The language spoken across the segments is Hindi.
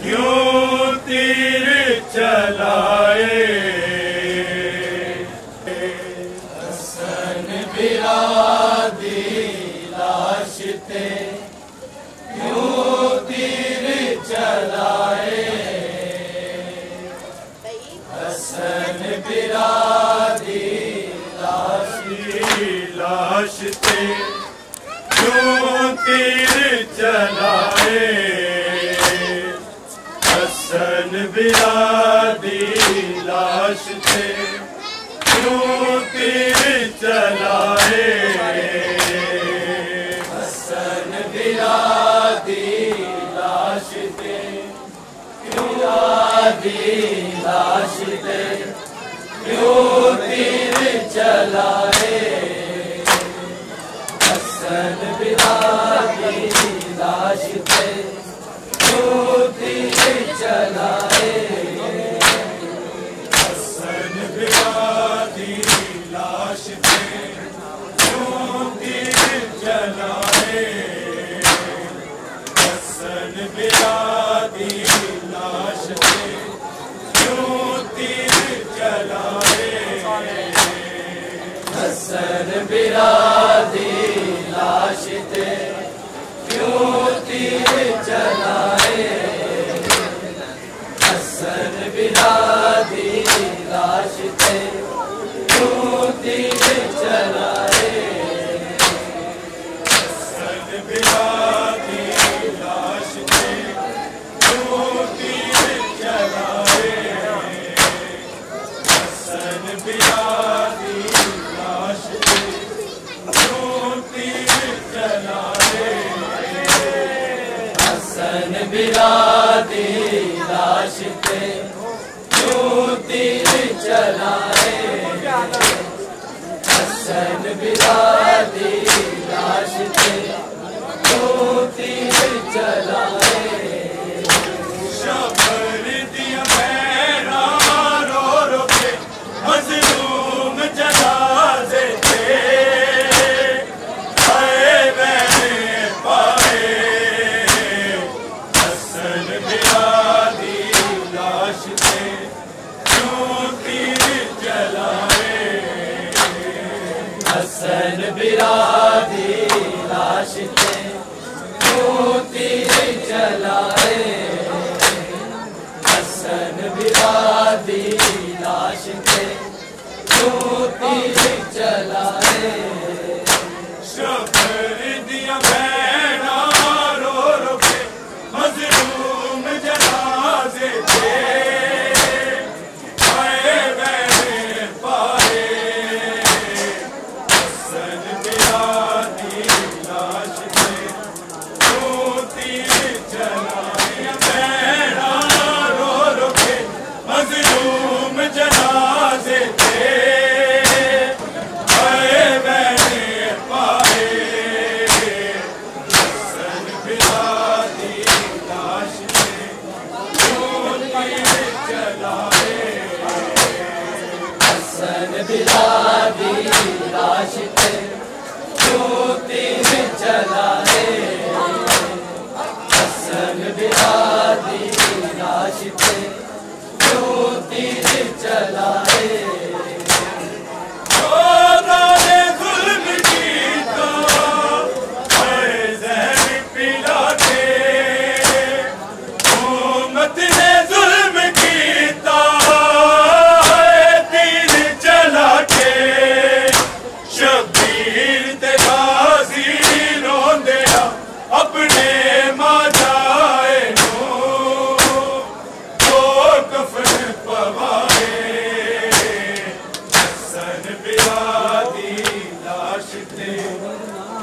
क्यों तीर चलाए तीर चलाए हसन बिरादी लाश थे क्यों तीर चलाए हसन बिरादी लाश थे क्यों लाश थे क्यों तीर चलाए हसन बिरादी लाश थे क्यों तीर चलाए हसन बिरादी लाश थे क्यों तीर चलाए हसन बिरादी लाश थे क्यों तीर चलाए हसन बिरादी लाश थे क्यों तीर चलाए हसन बिरादी लाश थे क्यों तीर चलाए हसन बिरादी लाश थे क्यों तीर चलाए हसन बिरादी लाश थे क्यों तीर चलाए हसन बिरादी लाश थे क्यों तीर चलाए हसन बिरादी लाश थे क्यों तीर चलाए शबर दिया मेरा रो रो के मजलूम जनाजे थे आए मैंने पाए हसन बिरादी लाश थे क्यों तीर चलाए हसन बिरादी लाश थे क्यों तीर चलाए हसन बिरादी लाश थे क्यों तीर चलाए शबर दिया मैना रो रो के मजलूम जनाजे थे आए मैंने पाए हसन बिरादी लाश थे क्यों तीर चलाए मैना रो रो के मजलूम जनाजे थे आए मैंने पाए हसन बिरादी लाश थे क्यों तीर चलाए हसन बिरादी लाश थे क्यों तीर चलाए हसन बिरादी लाश थे क्यों तीर चलाए ने जुल्म कीता हाय जहर पिला के हुकूमत ने जुल्म कीता हाय तीर चला के शबीर ते गाजी रोंदे अपने माजाए नू ओ कफन पवाए हसन बिरादी लाश थे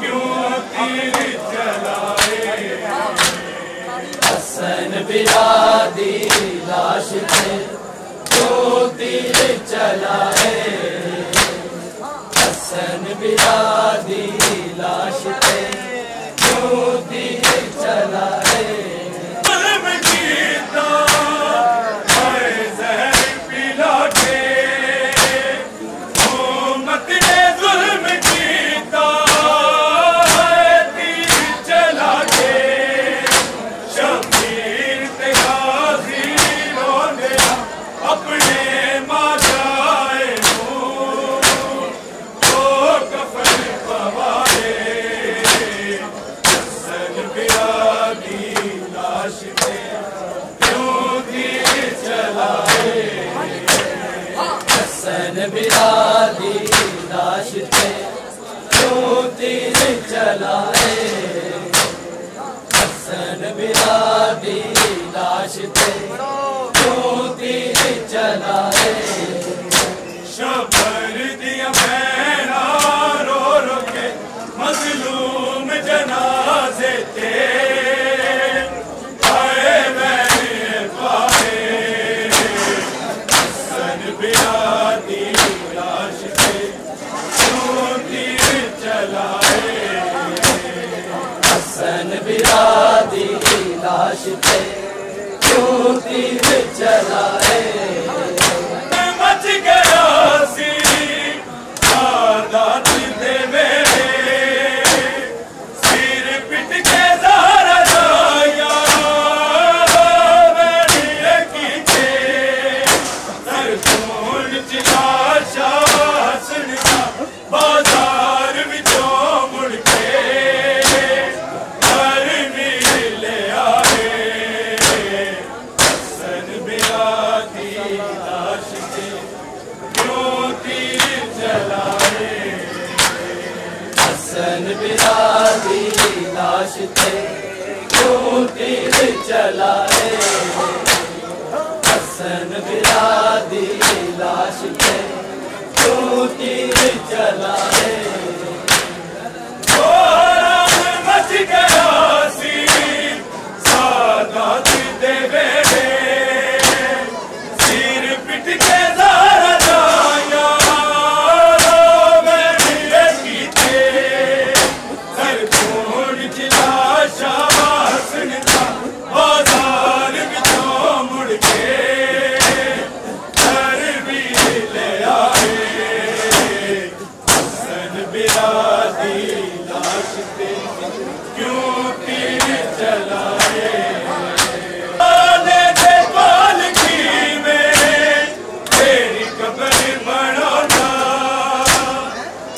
क्यों तीर चलाए हसन बिरादी लाश थे क्यों तीर चलाए हसन बिरादी लाश थे क्यों तीर चलाए जुल्म कीता हाय जहर पिला के हुकूमत ने जुल्म कीता हाय तीर चला के शबीर ते गाजी रोंदे अपने माजाए नू ओ कफन पवाए हसन बिरादी लाश थे क्यों तीर चलाए हसन बिरादी लाश थे क्यों तीर चलाए बिरादी लाश पे क्यों तीर चलाए। शबर दिया बहना रो रो के मजलूम जनाजे थे आए मैंने पाए। हसन बिरादी लाश पे क्यों तीर चलाए। हसन बिरादी लाश पे क्यों तीर चलाए। मच गया सी सादात दे मेरे सिर पिट के ज़हरा जाया मैंने कीते सर खून चिला शासन का बाजार विचों मुड़ के घर मिले आए। हसन बिरादी लाश पे क्यों तीर चलाए। हसन बिरादी लाश पे क्यों तीर चलाए। हसन बिरादी लाश पे क्यों तीर चलाए। मच गया सी सादात दे मेरे सिर पिट के ज़हरा जाया मैंने कीते सर खून चिला शासन का बाजार विचों मुड़ के घर भी ले आए। हसन बिरादी लाश पे क्यों तीर चलाए। पालकी में तेरी कब्र बनाना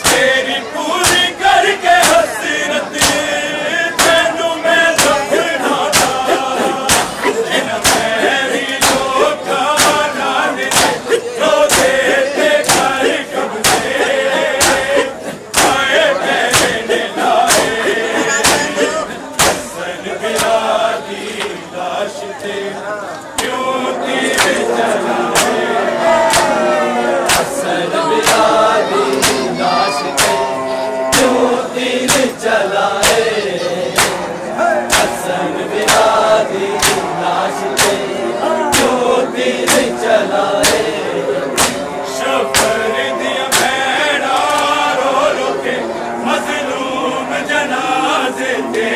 तेरी पूरी करके हसरत तेनू मैं दफनाना। इन मेरी लोका नाने रो देते घर कब्जे आए मैंने लाए। हसन बिरादी लाश पे क्यों तीर चलाए। हसन बिरादी लाश पे क्यों तीर चलाए। हसन बिरादी लाश पे क्यों तीर चलाए। शफर दिया बहना रो रो के मजलूम जनाजे थे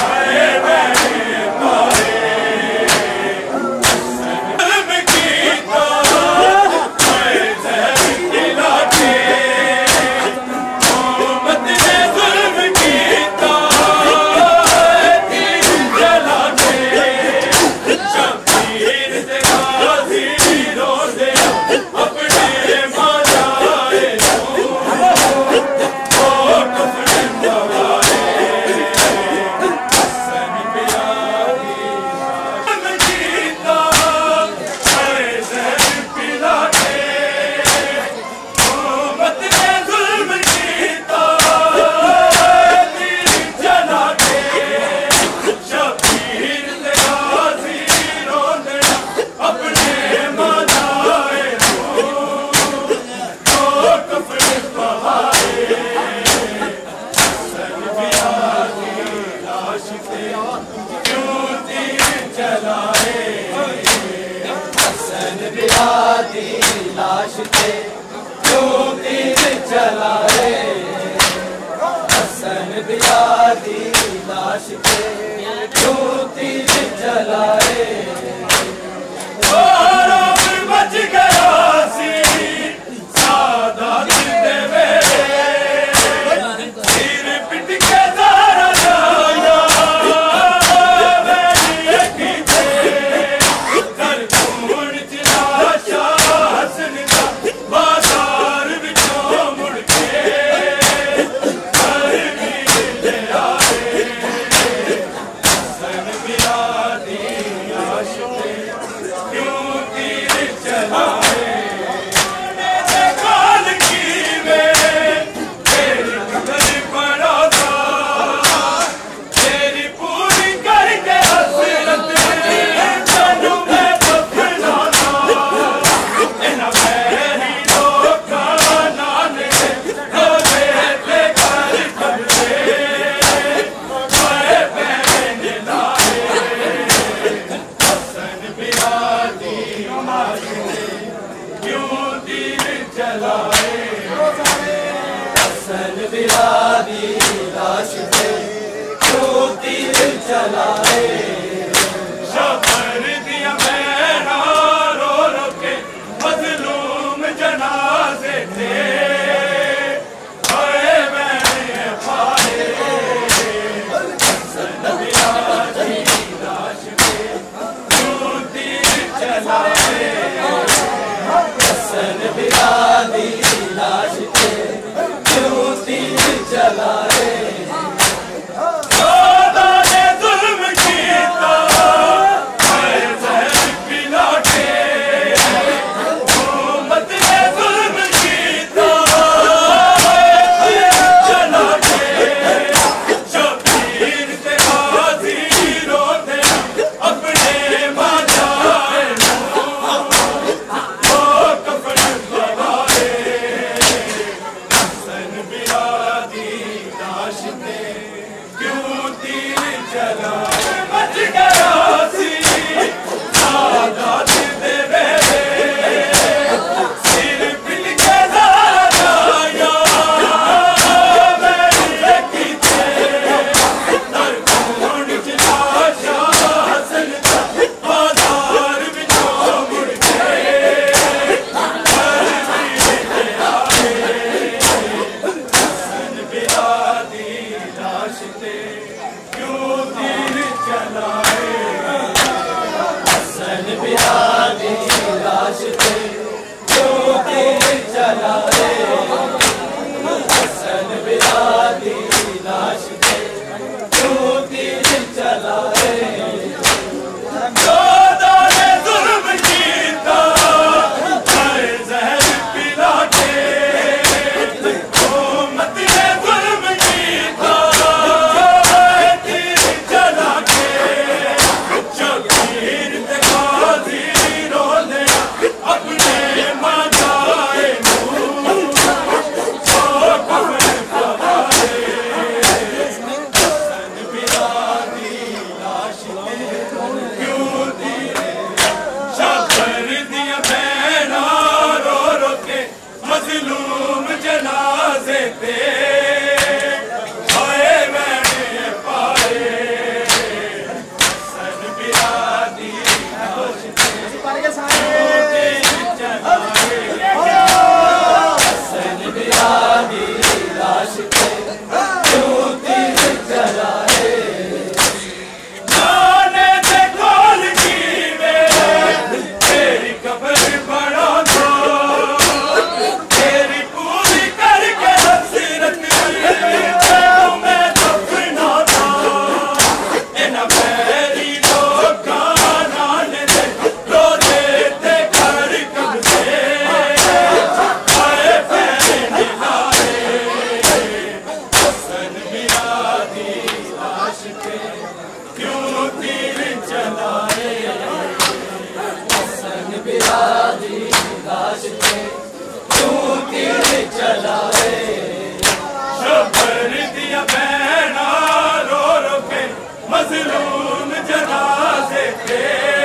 आए मैंने पाए। जुल्म कीता मैं जहर खिला के मोहम्मद ने जुल्म कीता तीर जला के। शब्बीर से गाजी रो दे अपने माँ जाए ओ कफन दवाए। हसन बिरादी जुल्म कीता मैं जहर पिला के मोहम्मद ने जुल्म कीता तीर जला के। शब्बीर से गाजी रो दे अपने माँ जाए ओ कफन दवाए। हसन बिरादी लाश पे क्यों तीर चलाए। हसन बिरादी लाश पे क्यों तीर चलाए। हसन बिरादी लाश पे क्यों तीर चलाए। बच गया सी सादात दे मेरे सिर पिट के ज़हरा जाया मैंने कीते सर खून चिला शासन का बाजार विचों मुड़ के घर भी ले आए। हसन बिरादी लाश पे मज़लूम जनाज़े थे।